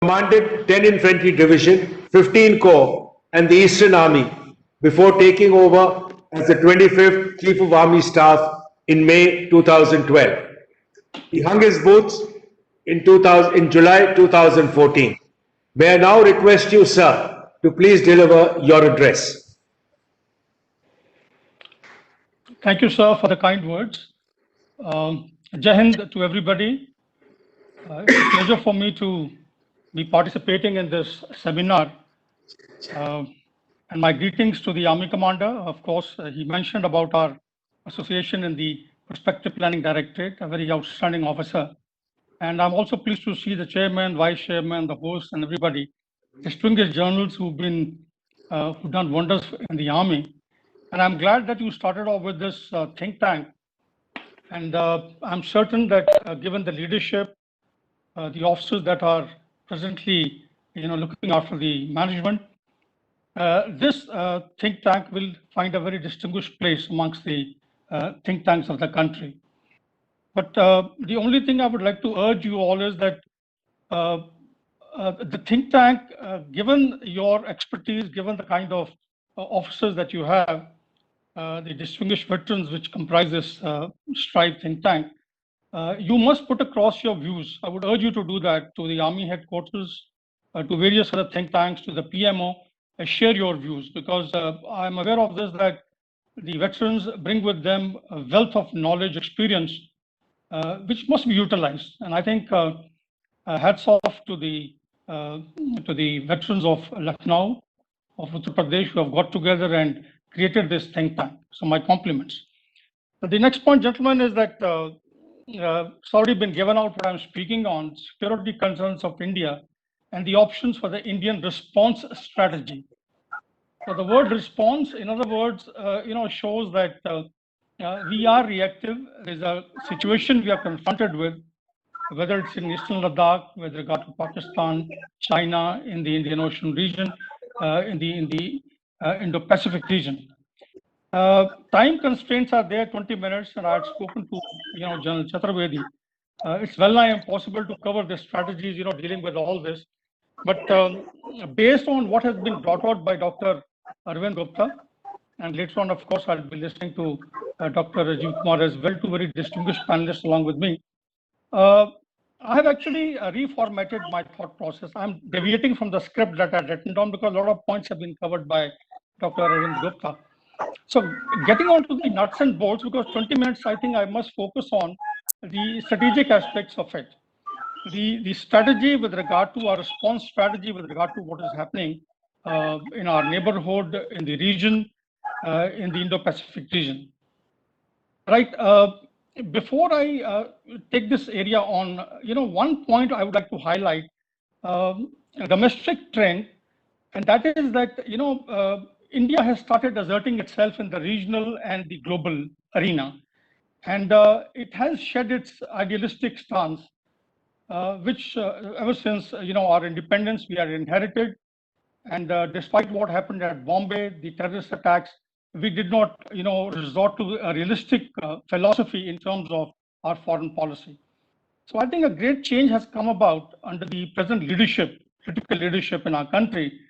commanded 10 Infantry Division, 15 Corps, and the Eastern Army before taking over as the 25th Chief of Army Staff in May 2012. He hung his boots in July 2014. May I now request you, sir, to please deliver your address. Thank you, sir, for the kind words. Jai Hind to everybody. It's a pleasure for me to be participating in this seminar. And my greetings to the Army Commander. Of course, he mentioned about our association in the Prospective Planning Directorate, a very outstanding officer. And I'm also pleased to see the chairman, vice chairman, the host, and everybody, distinguished journals who've done wonders in the Army. And I'm glad that you started off with this think tank. And I'm certain that given the leadership, the officers that are presently, looking after the management, this think tank will find a very distinguished place amongst the think tanks of the country. But the only thing I would like to urge you all is that the think tank, given your expertise, given the kind of officers that you have, the distinguished veterans which comprise this STRIVE think tank, you must put across your views. I would urge you to do that to the Army headquarters, to various other think tanks, to the PMO, share your views, because I'm aware of this, that the veterans bring with them a wealth of knowledge, experience, which must be utilized. And I think hats off to the veterans of Lucknow, of Uttar Pradesh, who have got together and created this think tank. So my compliments. The next point, gentlemen, is that it's already been given out what I'm speaking on, security concerns of India and the options for the Indian response strategy. So the word response, in other words, shows that we are reactive. There's a situation we are confronted with, whether it's in Eastern Ladakh, with regard to Pakistan, China, in the Indian Ocean region, in the Indo-Pacific region. Time constraints are there, 20 minutes, and I had spoken to General Chaturvedi. It's well nigh impossible to cover the strategies, dealing with all this. But based on what has been brought out by Dr. Arvind Gupta, and later on, of course, I'll be listening to Dr. Rajiv Kumar as well, two very distinguished panelists along with me. I have actually reformatted my thought process. I'm deviating from the script that I'd written down because a lot of points have been covered by Dr. Arvind Gupta. So getting on to the nuts and bolts, because 20 minutes, I think I must focus on the strategic aspects of it. The strategy with regard to our response strategy with regard to what is happening in our neighborhood, in the region, in the Indo-Pacific region. Right. Before I take this area on, one point I would like to highlight, a domestic trend, and that is that, India has started asserting itself in the regional and the global arena. And it has shed its idealistic stance, which ever since, our independence, we are inherited. And despite what happened at Bombay, the terrorist attacks, we did not, resort to a realistic philosophy in terms of our foreign policy. So I think a great change has come about under the present leadership, critical leadership in our country,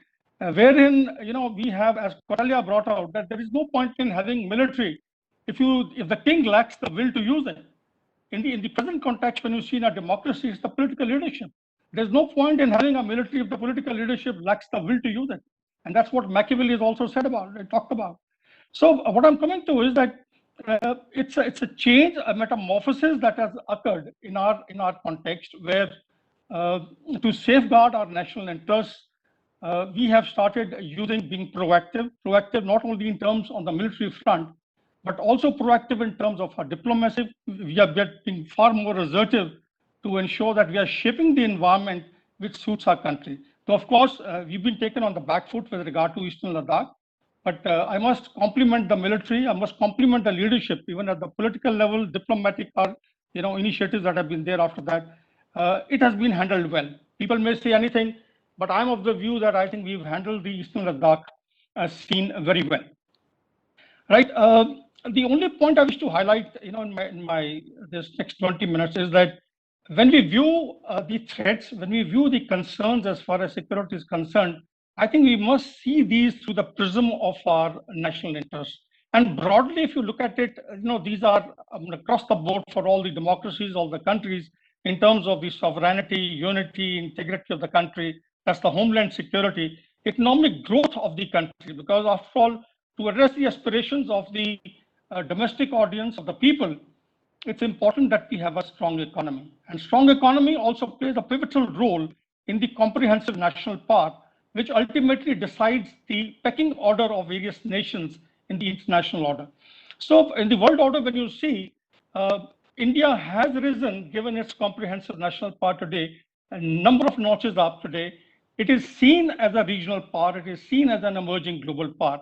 wherein, we have, as Kotalia brought out, that there is no point in having military if the king lacks the will to use it. In the present context, when you see in a democracy, it's the political leadership. There's no point in having a military if the political leadership lacks the will to use it. And that's what Machiavelli has also said about it, talked about. So what I'm coming to is that it's a change, a metamorphosis that has occurred in our context, where to safeguard our national interests, we have started being proactive not only in terms on the military front, but also proactive in terms of our diplomacy. We are getting far more assertive to ensure that we are shaping the environment which suits our country. So, of course, we've been taken on the back foot with regard to Eastern Ladakh. But I must compliment the military. I must compliment the leadership, even at the political level, diplomatic, initiatives that have been there after that. It has been handled well. People may say anything, but I'm of the view that I think we've handled the Eastern Ladakh scene very well. Right. The only point I wish to highlight, in my this next 20 minutes is that when we view the threats, when we view the concerns as far as security is concerned, I think we must see these through the prism of our national interest. And broadly, if you look at it, these are across the board for all the democracies, all the countries, in terms of the sovereignty, unity, integrity of the country, that's the homeland security, economic growth of the country, because after all, to address the aspirations of the domestic audience of the people, it's important that we have a strong economy. And strong economy also plays a pivotal role in the comprehensive national park, which ultimately decides the pecking order of various nations in the international order. So in the world order, when you see, India has risen, given its comprehensive national park today, a number of notches up today. It is seen as a regional power. It is seen as an emerging global power.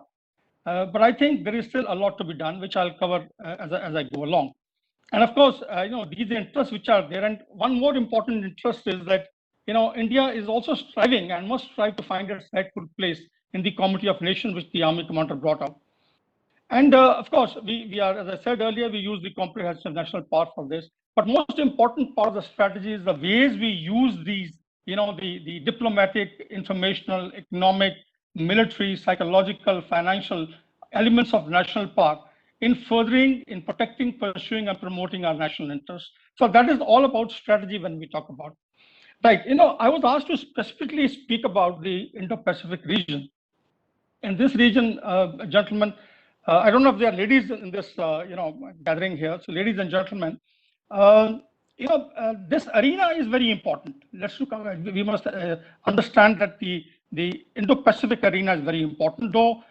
But I think there is still a lot to be done, which I'll cover as I go along. And of course, these interests which are there, and one more important interest is that, India is also striving and must strive to find its rightful place in the community of nations, which the Army Commander brought up. And of course, we are, as I said earlier, we use the comprehensive national power for this. But most important part of the strategy is the ways we use these, the diplomatic, informational, economic, military, psychological, financial elements of national power in furthering, in protecting, pursuing, and promoting our national interests. So that is all about strategy when we talk about. Right. I was asked to specifically speak about the Indo-Pacific region. In this region, gentlemen, I don't know if there are ladies in this, gathering here. So, ladies and gentlemen, this arena is very important. Let's look. We must understand that the Indo-Pacific arena is very important, though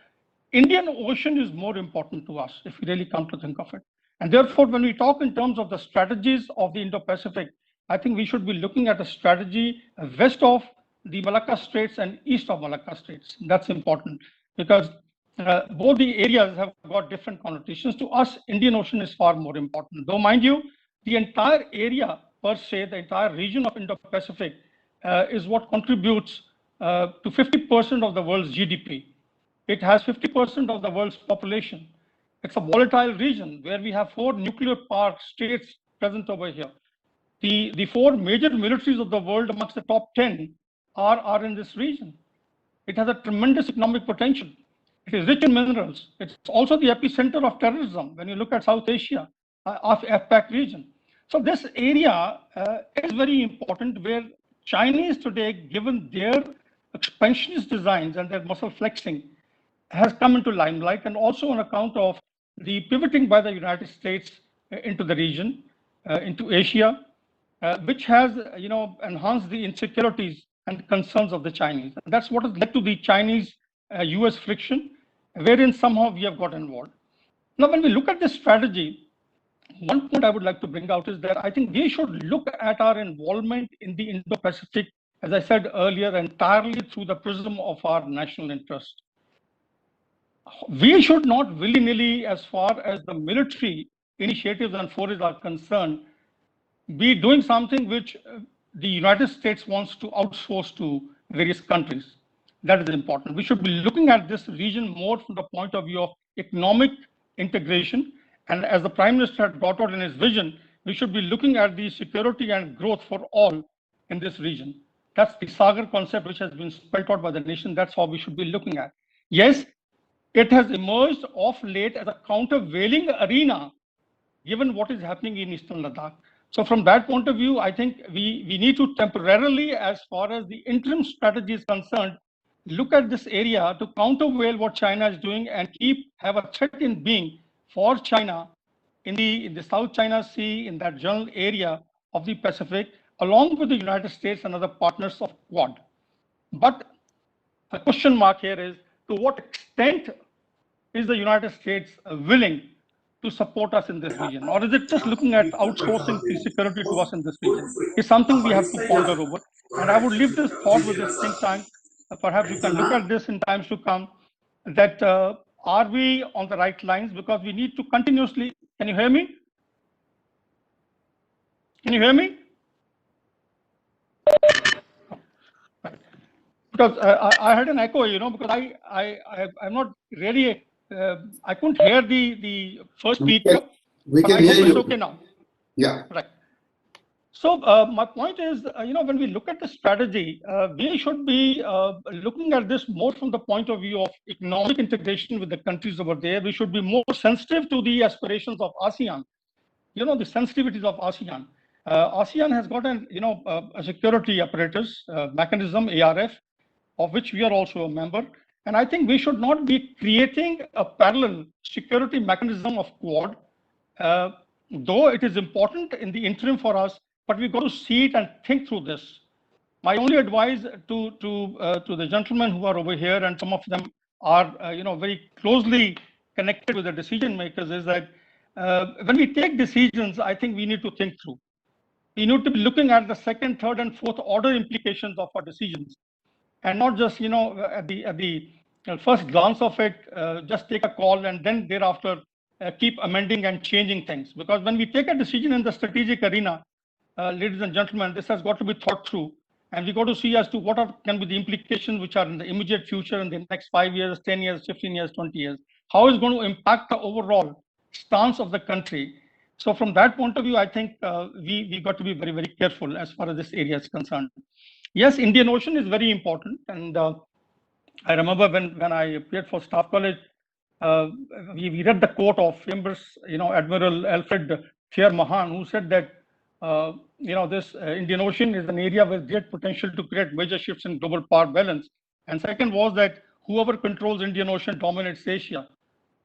Indian Ocean is more important to us, if we really come to think of it. And therefore, when we talk in terms of the strategies of the Indo-Pacific, I think we should be looking at a strategy west of the Malacca Straits and east of Malacca Straits. That's important because both the areas have got different connotations. To us, Indian Ocean is far more important. Though, mind you, the entire area per se, the entire region of Indo-Pacific is what contributes to 50% of the world's GDP. It has 50% of the world's population. It's a volatile region where we have 4 nuclear power states present over here. The 4 major militaries of the world amongst the top 10 are in this region. It has a tremendous economic potential. It is rich in minerals. It's also the epicenter of terrorism when you look at South Asia, of APAC region. So this area is very important where Chinese today, given their expansionist designs and their muscle flexing, has come into limelight, and also on account of the pivoting by the United States into the region, into Asia, which has enhanced the insecurities and concerns of the Chinese. And that's what has led to the Chinese-US friction, wherein somehow we have got involved. Now, when we look at this strategy, one point I would like to bring out is that I think we should look at our involvement in the Indo-Pacific, as I said earlier, entirely through the prism of our national interest. We should not willy-nilly, as far as the military initiatives and forays are concerned, be doing something which the United States wants to outsource to various countries. That is important. We should be looking at this region more from the point of view of economic integration. And as the Prime Minister had brought out in his vision, we should be looking at the security and growth for all in this region. That's the Sagar concept which has been spelled out by the nation. That's how we should be looking at. Yes, it has emerged of late as a countervailing arena, given what is happening in Eastern Ladakh. So from that point of view, I think we need to temporarily, as far as the interim strategy is concerned, look at this area to countervail what China is doing and have a threat in being for China in the South China Sea, in that general area of the Pacific, along with the United States and other partners of Quad. But the question mark here is, to what extent is the United States willing to support us in this region? Or is it just looking at outsourcing the security to us in this region? It's something we have to ponder over. And I would leave this thought with this think tank. Perhaps you can look at this in times to come, that are we on the right lines? Because we need to continuously, can you hear me? Can you hear me? Because I had an echo, because I'm not really, I couldn't hear the first speaker. We can hear you. It's okay now. Yeah. Right. So my point is, when we look at the strategy, we should be looking at this more from the point of view of economic integration with the countries over there. We should be more sensitive to the aspirations of ASEAN. The sensitivities of ASEAN. ASEAN has got a security apparatus mechanism, ARF, of which we are also a member. And I think we should not be creating a parallel security mechanism of Quad, though it is important in the interim for us, but we've got to see it and think through this. My only advice to the gentlemen who are over here, and some of them are very closely connected with the decision makers, is that when we take decisions, I think we need to think through. We need to be looking at the second, third, and fourth order implications of our decisions, and not just at the first glance of it, just take a call and then thereafter keep amending and changing things. Because when we take a decision in the strategic arena, ladies and gentlemen, this has got to be thought through, and we got to see as to what can be the implications which are in the immediate future, in the next 5 years, 10 years, 15 years, 20 years. How is going to impact the overall stance of the country? So from that point of view, I think we got to be very, very careful as far as this area is concerned. Yes, Indian Ocean is very important, and I remember when I appeared for Staff College, we read the quote of famous, Admiral Alfred Thier Mahan, who said that this Indian Ocean is an area with great potential to create major shifts in global power balance. And second was that whoever controls Indian Ocean dominates Asia.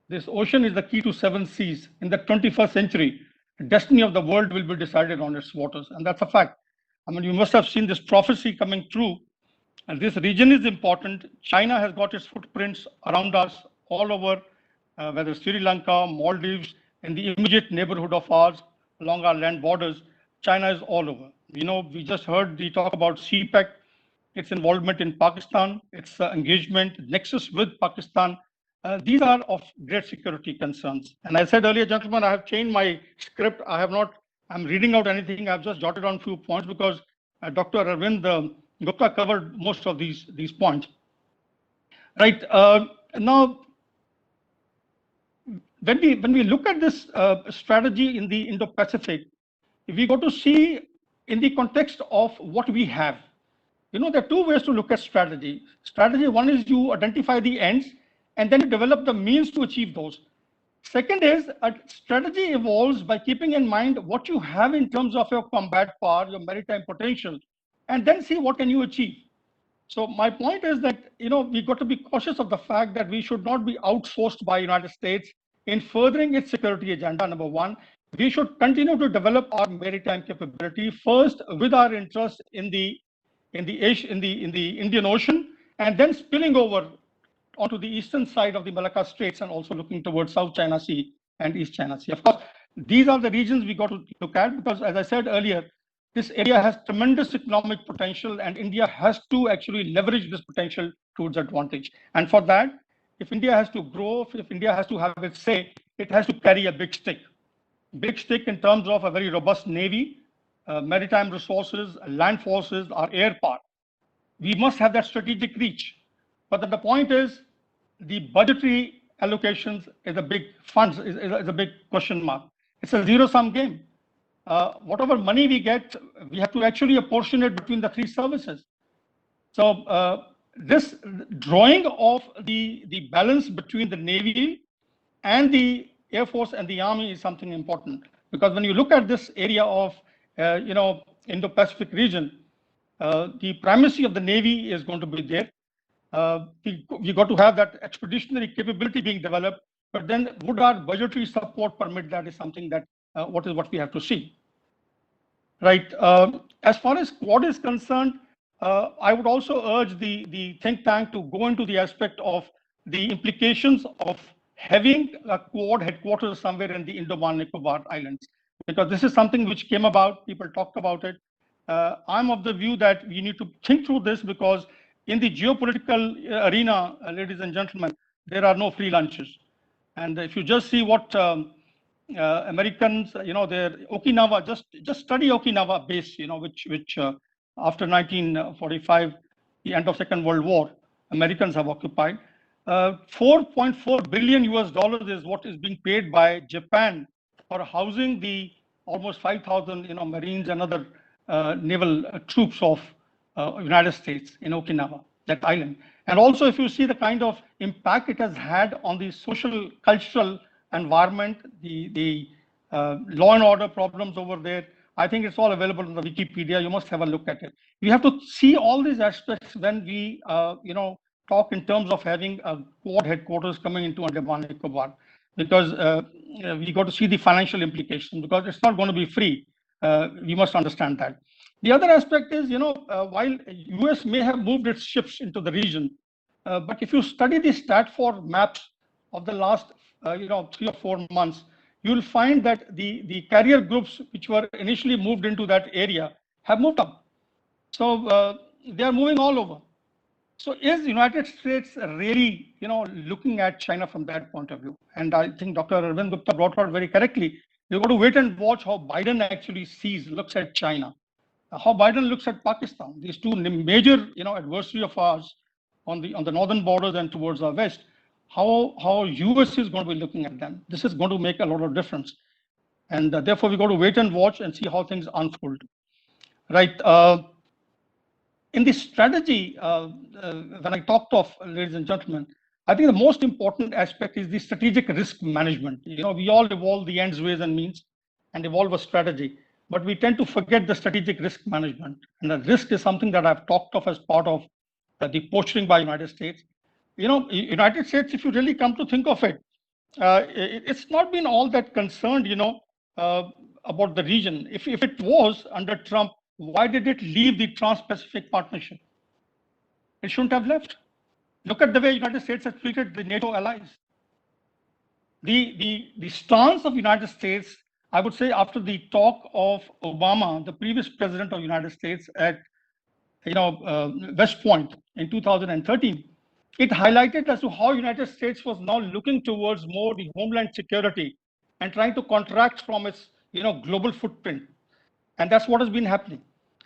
This ocean is the key to 7 seas. In the 21st century, the destiny of the world will be decided on its waters, and that's a fact. I mean, you must have seen this prophecy coming true. And this region is important. China has got its footprints around us all over, whether Sri Lanka, Maldives, in the immediate neighborhood of ours, along our land borders. China is all over. We just heard the talk about CPEC, its involvement in Pakistan, its engagement, nexus with Pakistan. These are of great security concerns. And I said earlier, gentlemen, I have changed my script. I'm reading out anything. I've just jotted on a few points because Dr. Arvind Gupta covered most of these points. Right. Now, when we look at this strategy in the Indo-Pacific, we got to see in the context of what we have. There are two ways to look at strategy. Strategy one is you identify the ends and then you develop the means to achieve those. Second is a strategy evolves by keeping in mind what you have in terms of your combat power, your maritime potential, and then see what can you achieve. So my point is that we got to be cautious of the fact that we should not be outsourced by United States in furthering its security agenda. Number one, we should continue to develop our maritime capability first with our interest in the Indian Ocean, and then spilling over onto the eastern side of the Malacca Straits and also looking towards South China Sea and East China Sea. Of course, these are the regions we got to look at because, as I said earlier, this area has tremendous economic potential and India has to actually leverage this potential to its advantage. And for that, if India has to grow, if India has to have its say, it has to carry a big stick. Big stick in terms of a very robust navy, maritime resources, land forces, our air power. We must have that strategic reach. But the point is, the budgetary allocations is a big funds is a big question mark. It's a zero-sum game. Whatever money we get, we have to actually apportion it between the three services. So this drawing of the balance between the Navy and the Air Force and the Army is something important. Because when you look at this area of, Indo-Pacific region, the primacy of the Navy is going to be there. We got to have that expeditionary capability being developed, but then would our budgetary support permit that is something that what we have to see. Right. As far as Quad is concerned, I would also urge the think tank to go into the aspect of the implications of having a Quad headquarters somewhere in the Andaman Nicobar Islands, because this is something which came about, people talked about it. I'm of the view that we need to think through this because in the geopolitical arena, ladies and gentlemen, there are no free lunches. And if you just see what Americans, their Okinawa, just study Okinawa base, which after 1945, the end of Second World War, Americans have occupied. 4.4 billion US dollars is what is being paid by Japan for housing the almost 5,000, Marines and other naval troops of United States in Okinawa, that island. And also, if you see the kind of impact it has had on the social, cultural environment, the law and order problems over there, I think it's all available on the Wikipedia. You must have a look at it. We have to see all these aspects when we, talk in terms of having a Quad headquarters coming into Andaman and Nicobar, because we got to see the financial implications, because it's not going to be free. We must understand that. The other aspect is, while US may have moved its ships into the region, but if you study the StatFor maps of the last, 3 or 4 months, you will find that the carrier groups which were initially moved into that area have moved up. So they are moving all over. So is United States really, looking at China from that point of view? And I think Dr. Arvind Gupta brought out very correctly. We've got to wait and watch how Biden actually looks at China, how Biden looks at Pakistan. These two major, adversary of ours on the northern borders and towards our west. How US is going to be looking at them. This is going to make a lot of difference, and therefore we got to wait and watch and see how things unfold. Right. In the strategy, when I talked of, ladies and gentlemen, I think the most important aspect is the strategic risk management. We all evolve the ends, ways, and means, and evolve a strategy, but we tend to forget the strategic risk management. And the risk is something that I've talked of as part of the posturing by United States. United States, if you really come to think of it, it's not been all that concerned, about the region. If it was under Trump, why did it leave the Trans-Pacific Partnership? It shouldn't have left. Look at the way United States has treated the NATO allies. The stance of United States, I would say, after the talk of Obama, the previous president of United States, at West Point in 2013, it highlighted as to how United States was now looking towards more the homeland security and trying to contract from its global footprint. And that's what has been happening.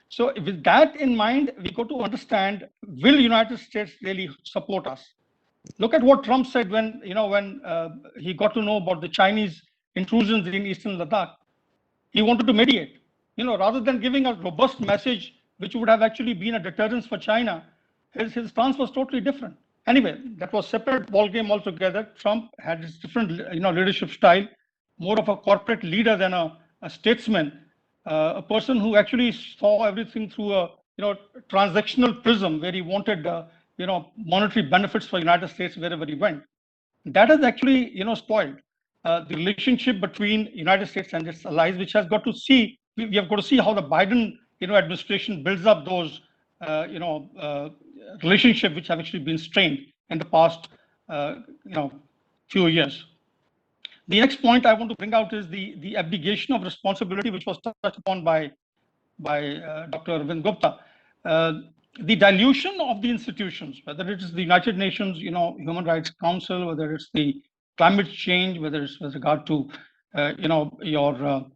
So with that in mind, we got to understand, will United States really support us? Look at what Trump said when he got to know about the Chinese intrusions in Eastern Ladakh. He wanted to mediate, rather than giving a robust message, which would have actually been a deterrence for China. His stance was totally different. Anyway, that was separate ballgame altogether. Trump had his different, leadership style, more of a corporate leader than a statesman. A person who actually saw everything through a transactional prism, where he wanted monetary benefits for the United States wherever he went. That has actually spoiled the relationship between United States and its allies, which has got to see, we have got to see how the Biden administration builds up those relationships which have actually been strained in the past few years. The next point I want to bring out is the abdication of responsibility, which was touched upon by Dr. Arvind Gupta. The dilution of the institutions, whether it is the United Nations, Human Rights Council, whether it's the climate change, whether it's with regard to, the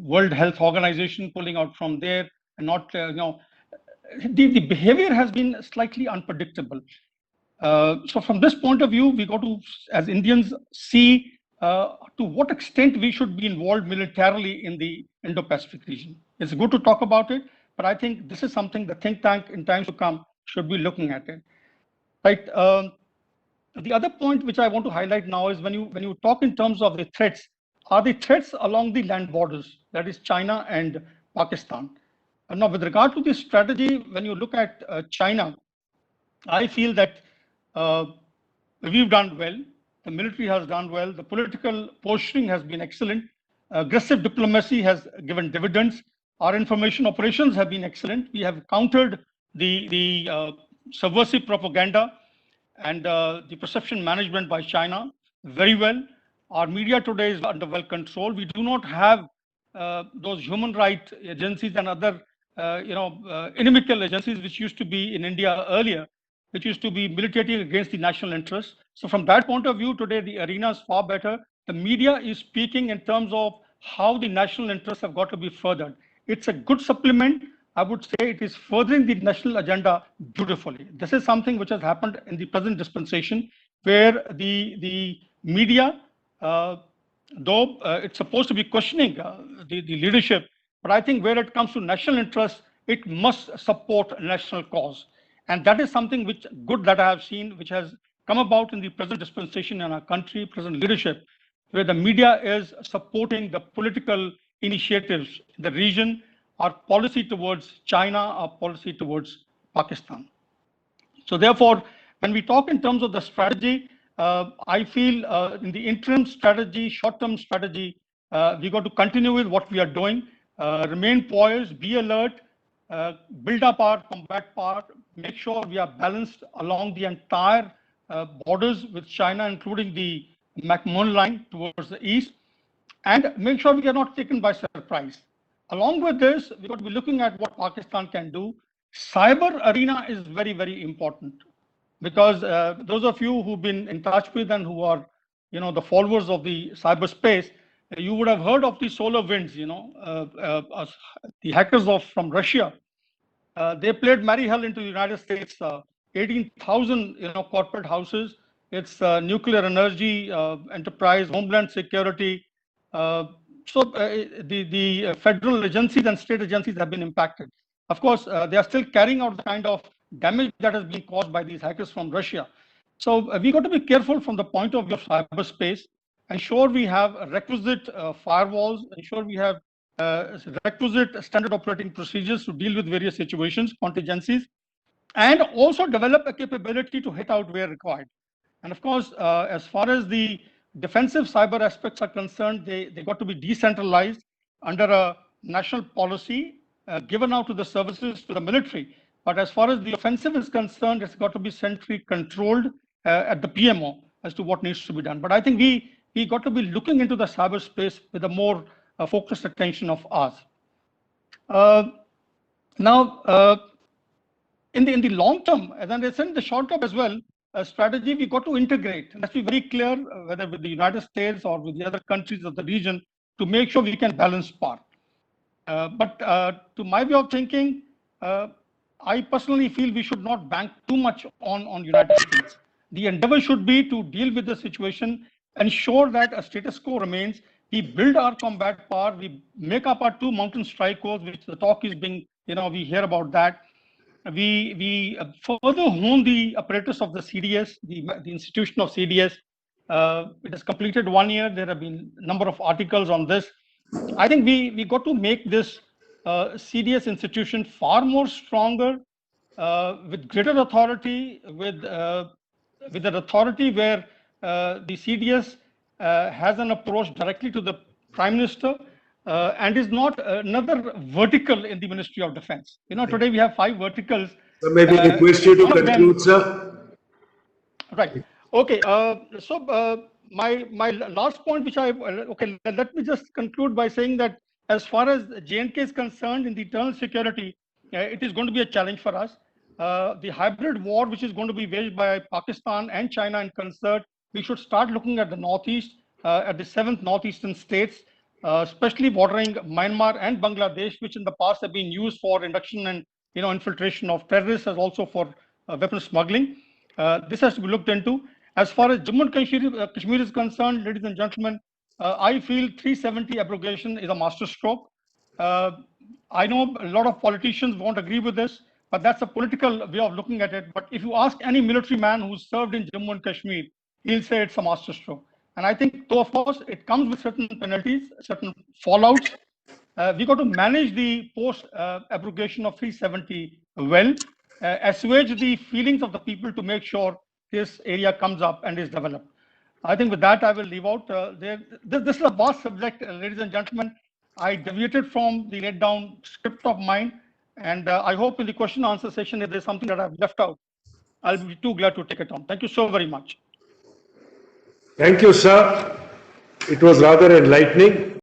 World Health Organization pulling out from there, and not, the behavior has been slightly unpredictable. So from this point of view, we got to, as Indians, see to what extent we should be involved militarily in the Indo-Pacific region. It's good to talk about it, but I think this is something the think tank in times to come should be looking at it. Right. The other point which I want to highlight now is when you talk in terms of the threats, are the threats along the land borders, that is China and Pakistan. And now with regard to this strategy, when you look at China, I feel that we've done well. The military has done well. The political posturing has been excellent. Aggressive diplomacy has given dividends. Our information operations have been excellent. We have countered the subversive propaganda and the perception management by China very well. Our media today is under well control. We do not have those human rights agencies and other inimical agencies which used to be in India earlier, which used to be militating against the national interest. So from that point of view, today the arena is far better. The media is speaking in terms of how the national interests have got to be furthered. It's a good supplement. I would say it is furthering the national agenda beautifully. This is something which has happened in the present dispensation, where the media, though it's supposed to be questioning the leadership, But I think where it comes to national interest, it must support national cause. And that is something which good that I have seen, which has come about in the present dispensation in our country, present leadership, where the media is supporting the political initiatives in the region, our policy towards China, our policy towards Pakistan. So therefore, when we talk in terms of the strategy, I feel in the interim strategy, short-term strategy, we got to continue with what we are doing, remain poised, be alert, build up our combat power, make sure we are balanced along the entire borders with China, including the McMahon line towards the east, and make sure we are not taken by surprise. Along with this, we've got to be looking at what Pakistan can do. Cyber arena is very, very important because those of you who've been in touch with and who are, the followers of the cyberspace, you would have heard of the solar winds. The hackers from Russia. They played merry hell into the United States. 18,000, corporate houses. It's nuclear energy enterprise, homeland security. The federal agencies and state agencies have been impacted. Of course, they are still carrying out the kind of damage that has been caused by these hackers from Russia. So we got to be careful from the point of view of cyberspace. Ensure we have requisite firewalls. Ensure we have requisite standard operating procedures to deal with various situations, contingencies, and also develop a capability to hit out where required. And of course, as far as the defensive cyber aspects are concerned, they got to be decentralized under a national policy given out to the services, to the military. But as far as the offensive is concerned, it's got to be centrally controlled at the PMO as to what needs to be done. But I think we got to be looking into the cyberspace with a more focused attention of ours. Now, in the long term, and then in the short term as well, strategy we got to integrate. Let's be very clear, whether with the United States or with the other countries of the region, to make sure we can balance power. But to my way of thinking, I personally feel we should not bank too much on United States. The endeavor should be to deal with the situation, ensure that a status quo remains. We build our combat power. We make up our 2 mountain strike corps, which the talk is being, we hear about that. We further hone the apparatus of the CDS, the institution of CDS. It has completed 1 year. There have been a number of articles on this. I think we got to make this CDS institution far more stronger, with greater authority, with an authority where the CDS has an approach directly to the Prime Minister and is not another vertical in the Ministry of Defense. Today we have 5 verticals. So maybe request you to conclude, sir. Right. Okay. My last point, which let me just conclude by saying that as far as J&K is concerned, in the internal security, it is going to be a challenge for us. The hybrid war, which is going to be waged by Pakistan and China in concert, we should start looking at the Northeast, at the 7th Northeastern states, especially bordering Myanmar and Bangladesh, which in the past have been used for induction and infiltration of terrorists, as also for weapons smuggling. This has to be looked into. As far as Jammu and Kashmir is concerned, ladies and gentlemen, I feel 370 abrogation is a masterstroke. I know a lot of politicians won't agree with this, but that's a political way of looking at it. But if you ask any military man who's served in Jammu and Kashmir, he'll say it's a masterstroke. And I think, though, of course, it comes with certain penalties, certain fallouts. We got to manage the post-abrogation of 370 well, assuage the feelings of the people to make sure this area comes up and is developed. I think with that, I will leave out. This is a vast subject, ladies and gentlemen. I deviated from the laid down script of mine. And I hope in the question answer session, if there's something that I've left out, I'll be too glad to take it on. Thank you so very much. Thank you, sir. It was rather enlightening.